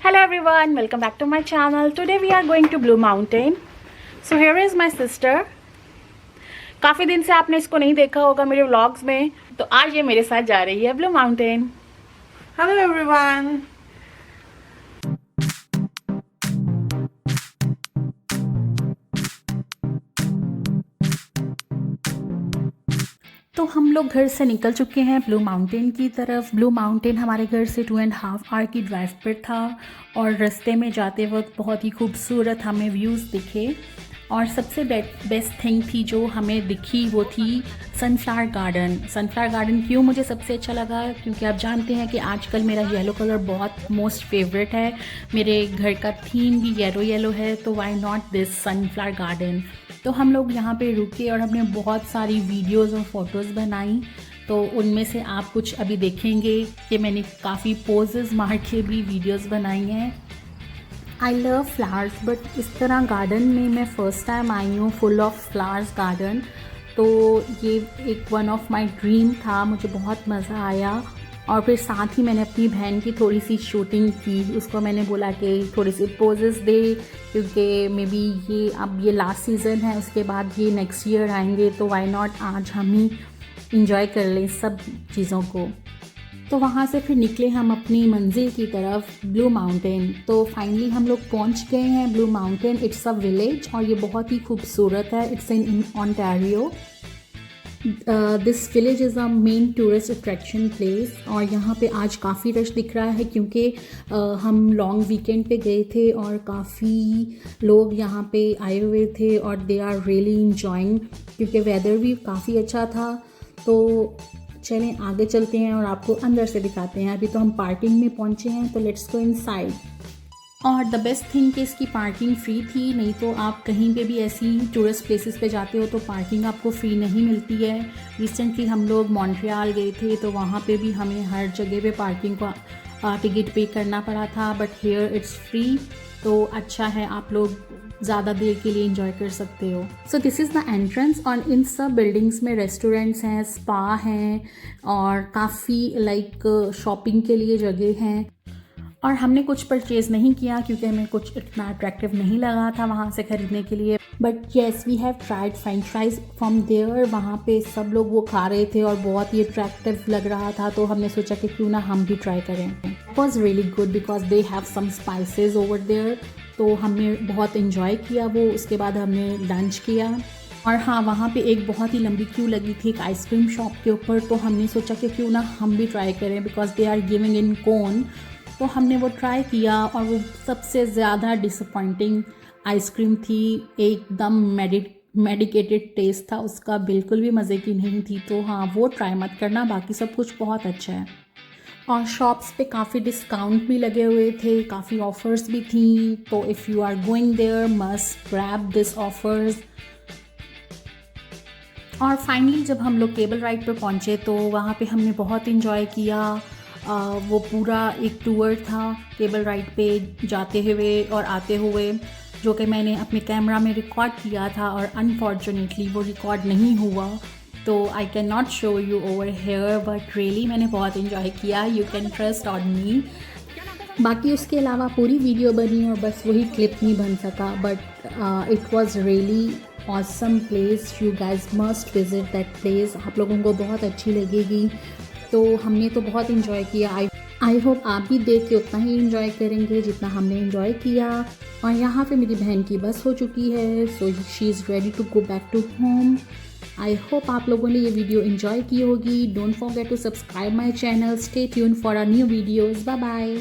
Hello everyone, welcome back to my channel. Today we are going to Blue Mountain. So here is my sister. काफ़ी दिन से आपने इसको नहीं देखा होगा मेरे व्लॉग्स में, तो आज ये मेरे साथ जा रही है ब्लू माउंटेन. Hello everyone. तो हम लोग घर से निकल चुके हैं ब्लू माउंटेन की तरफ. ब्लू माउंटेन हमारे घर से 2.5 आवर की ड्राइव पर था और रास्ते में जाते वक्त बहुत ही खूबसूरत हमें व्यूज़ दिखे. और सबसे बेस्ट थिंग थी जो हमें दिखी वो थी सनफ्लावर गार्डन. सनफ्लावर गार्डन क्यों मुझे सबसे अच्छा लगा, क्योंकि आप जानते हैं कि आजकल मेरा येलो कलर बहुत मोस्ट फेवरेट है. मेरे घर का थीम भी येलो है, तो why not this sunflower garden. तो हम लोग यहाँ पे रुके और हमने बहुत सारी वीडियोस और फ़ोटोज़ बनाई. तो उनमें से आप कुछ अभी देखेंगे कि मैंने काफ़ी पोजेस मार के भी वीडियोस बनाई हैं. आई लव फ्लावर्स, बट इस तरह गार्डन में मैं फ़र्स्ट टाइम आई हूँ, फुल ऑफ फ्लावर्स गार्डन. तो ये एक वन ऑफ माई ड्रीम था, मुझे बहुत मज़ा आया. और फिर साथ ही मैंने अपनी बहन की थोड़ी सी शूटिंग की. उसको मैंने बोला कि थोड़ी सी पोजेस दे, क्योंकि मे बी ये लास्ट सीज़न है, उसके बाद ये नेक्स्ट ईयर आएंगे, तो वाई नॉट आज हम ही इंजॉय कर लें सब चीज़ों को. तो वहाँ से फिर निकले हम अपनी मंजिल की तरफ, ब्लू माउंटेन. तो फाइनली हम लोग पहुँच गए हैं blue mountain. It's a village और ये बहुत ही खूबसूरत है. It's in Ontario. This village is a main tourist attraction place. और यहाँ पे आज काफ़ी रश दिख रहा है, क्योंकि हम लॉन्ग वीकेंड पे गए थे और काफ़ी लोग यहाँ पे आए हुए थे और दे आर रियली इंजॉइंग, क्योंकि वेदर भी काफ़ी अच्छा था. तो चलें आगे चलते हैं और आपको अंदर से दिखाते हैं. अभी तो हम पार्किंग में पहुँचे हैं, तो लेट्स गो इनसाइड. और द बेस्ट थिंग कि इसकी पार्किंग फ्री थी. नहीं तो आप कहीं पे भी ऐसी टूरिस्ट प्लेसेस पे जाते हो तो पार्किंग आपको फ्री नहीं मिलती है. रिसेंटली हम लोग मॉन्ट्रियल गए थे, तो वहाँ पे भी हमें हर जगह पे पार्किंग का टिकट पे करना पड़ा था, बट हियर इट्स फ्री. तो अच्छा है, आप लोग ज़्यादा देर के लिए इंजॉय कर सकते हो. So this is the entrance. और इन सब बिल्डिंग्स में रेस्टोरेंट्स हैं, स्पा हैं और काफ़ी लाइक शॉपिंग के लिए जगह हैं. और हमने कुछ परचेज़ नहीं किया, क्योंकि हमें कुछ इतना अट्रैक्टिव नहीं लगा था वहाँ से ख़रीदने के लिए. But yes, we have tried French fries from there. वहाँ पे सब लोग वो खा रहे थे और बहुत ही अट्रैक्टिव लग रहा था, तो हमने सोचा कि क्यों ना हम भी ट्राई करें. It was really good because they have some spices over there. तो हमने बहुत इन्जॉय किया वो. उसके बाद हमने लंच किया. और हाँ, वहाँ पे एक बहुत ही लंबी क्यू लगी थी एक आइसक्रीम शॉप के ऊपर. तो हमने सोचा कि क्यों ना हम भी ट्राई करें, because they are giving in cone. तो हमने वो ट्राई किया और वो सबसे ज़्यादा डिसअपॉइंटिंग आइसक्रीम थी. एकदम मेडिकेटेड टेस्ट था उसका, बिल्कुल भी मज़े की नहीं थी. तो हाँ, वो ट्राई मत करना, बाकी सब कुछ बहुत अच्छा है. और शॉप्स पे काफ़ी डिस्काउंट भी लगे हुए थे, काफ़ी ऑफ़र्स भी थी. तो if you are going there must grab this offers. और फाइनली जब हम लोग केबल राइड पर पहुँचे, तो वहाँ पे हमने बहुत इन्जॉय किया. वो पूरा एक टूर था केबल राइड पे जाते हुए और आते हुए, जो कि मैंने अपने कैमरा में रिकॉर्ड किया था और अनफॉर्चुनेटली वो रिकॉर्ड नहीं हुआ. तो I can not show you over here, but really मैंने बहुत इन्जॉय किया. You can trust on me. बाकी उसके अलावा पूरी वीडियो बनी और बस वही क्लिप नहीं बन सका. But it was really awesome place. You guys must visit that place. आप लोगों को बहुत अच्छी लगेगी. तो हमने तो बहुत इन्जॉय किया. आई होप आप भी देख के उतना ही इन्जॉय करेंगे जितना हमने इन्जॉय किया. और यहाँ पे मेरी बहन की बस हो चुकी है, so she is ready to go back to home. I hope आप लोगों ने ये वीडियो इन्जॉय की होगी. Don't forget to subscribe my channel. Stay tune for a new videos. Bye bye.